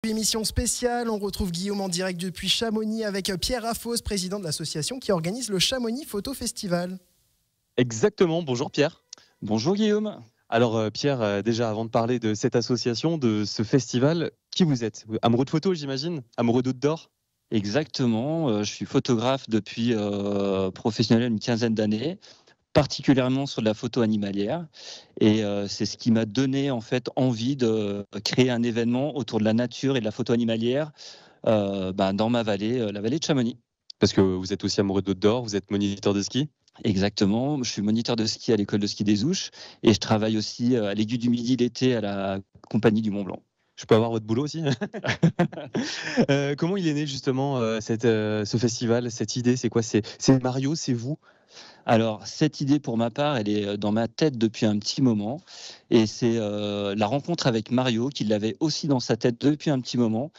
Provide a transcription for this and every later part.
Émission spéciale, on retrouve Guillaume en direct depuis Chamonix avec Pierre Affos, président de l'association qui organise le Chamonix Photo Festival. Exactement, bonjour Pierre. Bonjour Guillaume. Alors Pierre, déjà avant de parler de cette association, de ce festival, qui vous êtes? Amoureux de photo j'imagine? Amoureux d'outdoor? Exactement, je suis photographe depuis professionnel une quinzaine d'années, particulièrement sur de la photo animalière. Et c'est ce qui m'a donné en fait envie de créer un événement autour de la nature et de la photo animalière dans ma vallée, la vallée de Chamonix. Parce que vous êtes aussi amoureux d'outdoor, vous êtes moniteur de ski? Exactement, je suis moniteur de ski à l'école de ski des Ouches et je travaille aussi à l'Aiguille du Midi l'été à la compagnie du Mont Blanc. Je peux avoir votre boulot aussi? Comment il est né justement ce festival, cette idée? C'est quoi? C'est Mario, c'est vous? Alors, cette idée, pour ma part, elle est dans ma tête depuis un petit moment. Et c'est la rencontre avec Mario, qui l'avait aussi dans sa tête depuis un petit moment,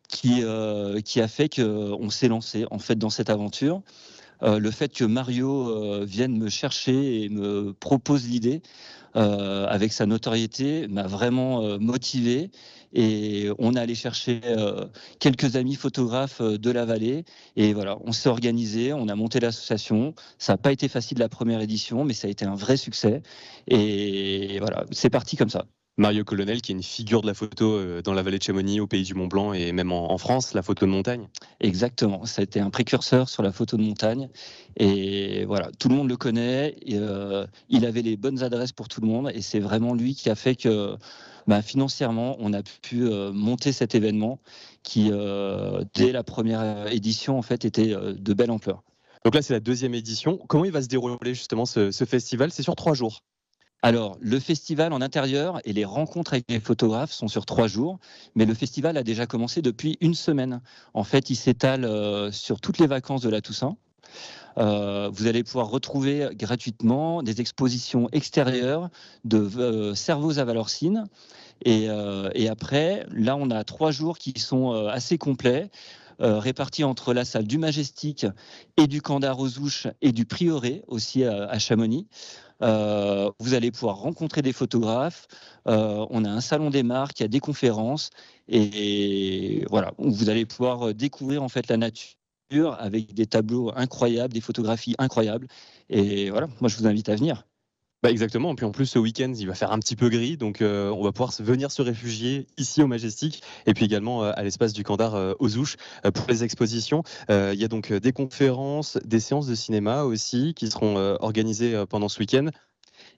qui a fait qu'on s'est lancé en fait dans cette aventure. Le fait que Mario vienne me chercher et me propose l'idée avec sa notoriété m'a vraiment motivé, et on est allé chercher quelques amis photographes de la vallée et voilà, on s'est organisé, on a monté l'association. Ça n'a pas été facile la première édition, mais ça a été un vrai succès et voilà, c'est parti comme ça. Mario Colonel, qui est une figure de la photo dans la vallée de Chamonix, au pays du Mont Blanc et même en France, la photo de montagne. Exactement, ça a été un précurseur sur la photo de montagne et voilà, tout le monde le connaît. Et, il avait les bonnes adresses pour tout le monde et c'est vraiment lui qui a fait que financièrement on a pu monter cet événement qui, dès la première édition en fait, était de belle ampleur. Donc là c'est la deuxième édition. Comment il va se dérouler justement ce festival? C'est sur 3 jours. Alors, le festival en intérieur et les rencontres avec les photographes sont sur 3 jours, mais le festival a déjà commencé depuis une semaine. En fait, il s'étale sur toutes les vacances de la Toussaint. Vous allez pouvoir retrouver gratuitement des expositions extérieures de cerveaux à Valorcine. Et après, là, on a 3 jours qui sont assez complets, répartis entre la salle du Majestic et du Candar aux Ouches et du Prieuré aussi à Chamonix. Vous allez pouvoir rencontrer des photographes. On a un salon des marques, il y a des conférences et voilà, vous allez pouvoir découvrir en fait la nature avec des tableaux incroyables, des photographies incroyables. Et voilà, moi je vous invite à venir. Exactement, puis en plus ce week-end il va faire un petit peu gris, donc on va pouvoir venir se réfugier ici au Majestic et puis également à l'espace du Candar aux Ouches pour les expositions. Il y a donc des conférences, des séances de cinéma aussi qui seront organisées pendant ce week-end.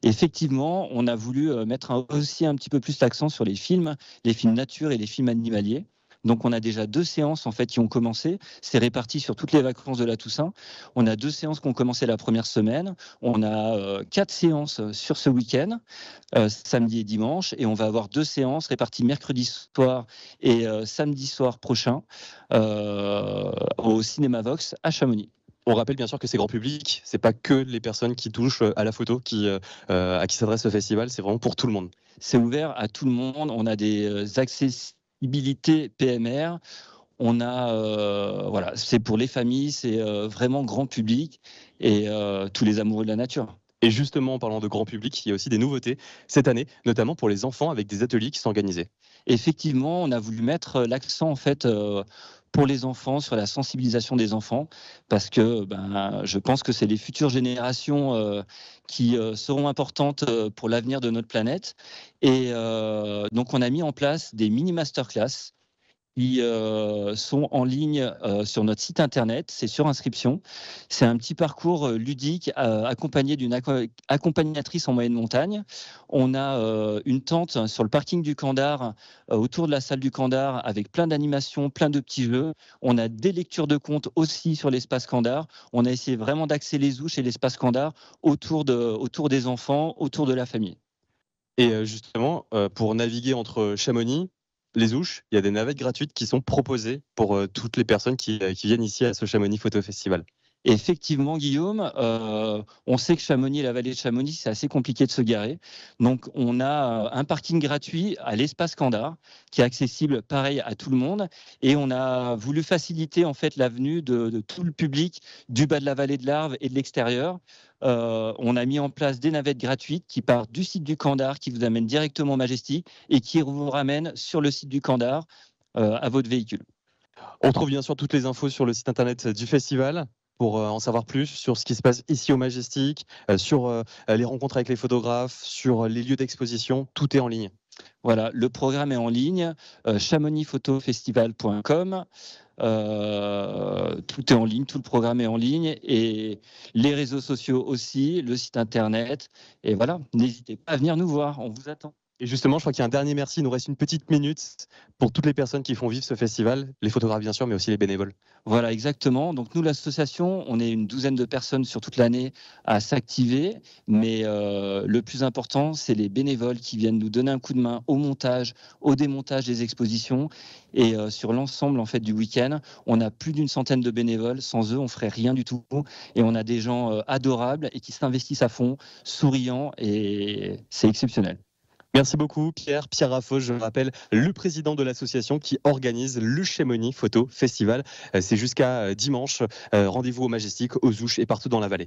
Effectivement, on a voulu mettre aussi un petit peu plus l'accent sur les films nature et les films animaliers. Donc on a déjà 2 séances en fait qui ont commencé. C'est réparti sur toutes les vacances de la Toussaint. On a 2 séances qui ont commencé la première semaine. On a 4 séances sur ce week-end, samedi et dimanche, et on va avoir 2 séances réparties mercredi soir et samedi soir prochain au Cinéma Vox à Chamonix. On rappelle bien sûr que c'est grand public, c'est pas que les personnes qui touchent à la photo à qui s'adresse ce festival, c'est vraiment pour tout le monde. C'est ouvert à tout le monde. On a des accessibilités PMR. On a voilà, c'est pour les familles, c'est vraiment grand public et tous les amoureux de la nature. Et justement, en parlant de grand public, il y a aussi des nouveautés cette année, notamment pour les enfants avec des ateliers qui sont organisés. Effectivement, on a voulu mettre l'accent en fait pour les enfants sur la sensibilisation des enfants parce que je pense que c'est les futures générations qui seront importantes pour l'avenir de notre planète. Et donc on a mis en place des mini masterclass qui sont en ligne sur notre site internet. C'est sur inscription. C'est un petit parcours ludique accompagné d'une accompagnatrice en moyenne montagne. On a une tente sur le parking du Candar, autour de la salle du Candar, avec plein d'animations, plein de petits jeux. On a des lectures de contes aussi sur l'espace Candar. On a essayé vraiment d'axer les Ouches et l'espace Candar autour des enfants, autour de la famille. Et justement, pour naviguer entre Chamonix, les Ouches, il y a des navettes gratuites qui sont proposées pour toutes les personnes qui viennent ici à ce Chamonix Photo Festival. Effectivement, Guillaume, on sait que Chamonix et la vallée de Chamonix, c'est assez compliqué de se garer. Donc, on a un parking gratuit à l'espace Candar, qui est accessible, pareil, à tout le monde. Et on a voulu faciliter en fait la venue de tout le public du bas de la vallée de l'Arve et de l'extérieur. On a mis en place des navettes gratuites qui partent du site du Candar, qui vous amènent directement au Majestic et qui vous ramènent sur le site du Candar à votre véhicule. On trouve bien sûr toutes les infos sur le site internet du festival pour en savoir plus sur ce qui se passe ici au Majestic, sur les rencontres avec les photographes, sur les lieux d'exposition. Tout est en ligne. Voilà, le programme est en ligne, chamonixphotofestival.com. Tout est en ligne, tout le programme est en ligne, et les réseaux sociaux aussi, le site internet. Et voilà, n'hésitez pas à venir nous voir, on vous attend. Et justement, je crois qu'il y a un dernier merci. Il nous reste une petite minute pour toutes les personnes qui font vivre ce festival, les photographes bien sûr, mais aussi les bénévoles. Voilà, exactement. Donc nous, l'association, on est une douzaine de personnes sur toute l'année à s'activer, mais le plus important, c'est les bénévoles qui viennent nous donner un coup de main au montage, au démontage des expositions, et sur l'ensemble en fait du week-end, on a plus d'une centaine de bénévoles. Sans eux, on ferait rien du tout, et on a des gens adorables et qui s'investissent à fond, souriants, et c'est exceptionnel. Merci beaucoup Pierre. Pierre Raffos, je rappelle, le président de l'association qui organise le Chamonix Photo Festival. C'est jusqu'à dimanche. Rendez-vous au Majestic, aux Ouches et partout dans la vallée.